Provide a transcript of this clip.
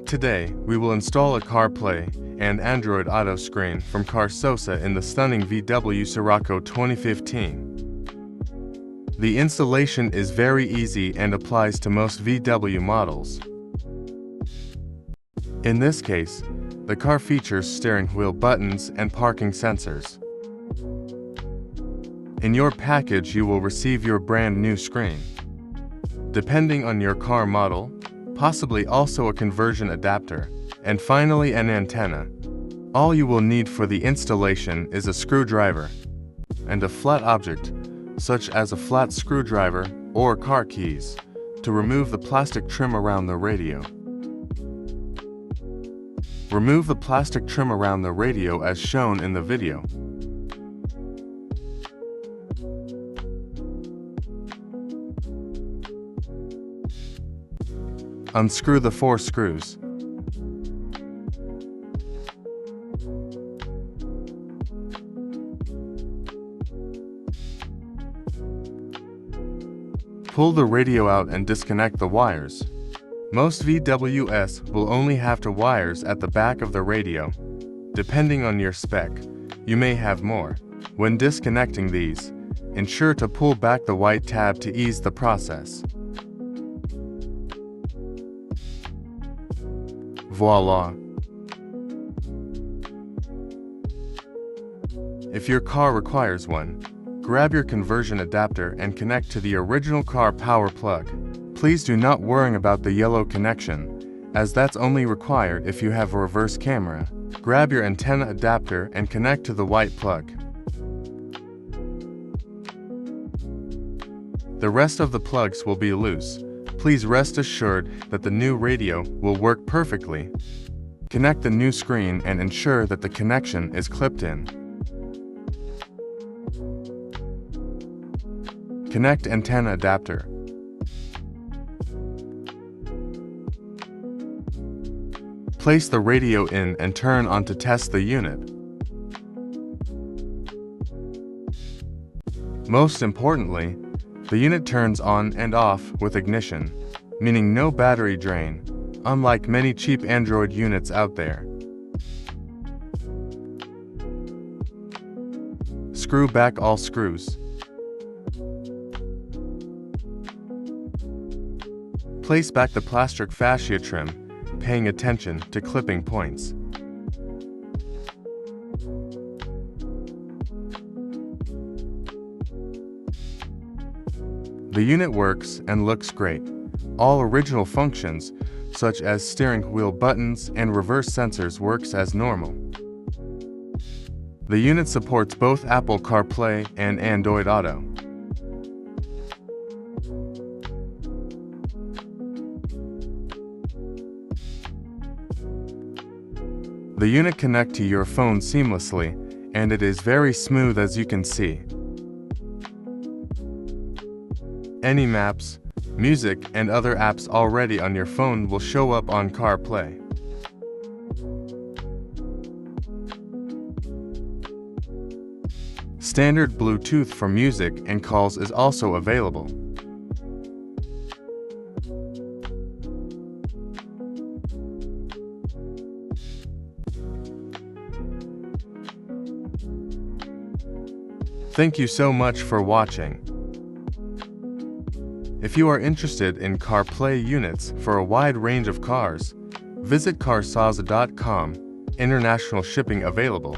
Today, we will install a CarPlay and Android Auto screen from CarSosa in the stunning VW Scirocco 2015. The installation is very easy and applies to most VW models. In this case, the car features steering wheel buttons and parking sensors. In your package, you will receive your brand new screen. Depending on your car model, possibly also a conversion adapter, and finally an antenna. All you will need for the installation is a screwdriver and a flat object, such as a flat screwdriver or car keys, to remove the plastic trim around the radio. Remove the plastic trim around the radio as shown in the video. Unscrew the 4 screws. Pull the radio out and disconnect the wires. Most VWS will only have 2 wires at the back of the radio. Depending on your spec, you may have more. When disconnecting these, ensure to pull back the white tab to ease the process. Voila! If your car requires one, grab your conversion adapter and connect to the original car power plug. Please do not worry about the yellow connection, as that's only required if you have a reverse camera. Grab your antenna adapter and connect to the white plug. The rest of the plugs will be loose. Please rest assured that the new radio will work perfectly. Connect the new screen and ensure that the connection is clipped in. Connect antenna adapter. Place the radio in and turn on to test the unit. Most importantly, the unit turns on and off with ignition, meaning no battery drain, unlike many cheap Android units out there. Screw back all screws. Place back the plastic fascia trim, paying attention to clipping points. The unit works and looks great. All original functions, such as steering wheel buttons and reverse sensors, works as normal. The unit supports both Apple CarPlay and Android Auto. The unit connects to your phone seamlessly, and it is very smooth, as you can see. Any maps, music, and other apps already on your phone will show up on CarPlay. Standard Bluetooth for music and calls is also available. Thank you so much for watching. If you are interested in CarPlay units for a wide range of cars, visit carsosa.com. International shipping available.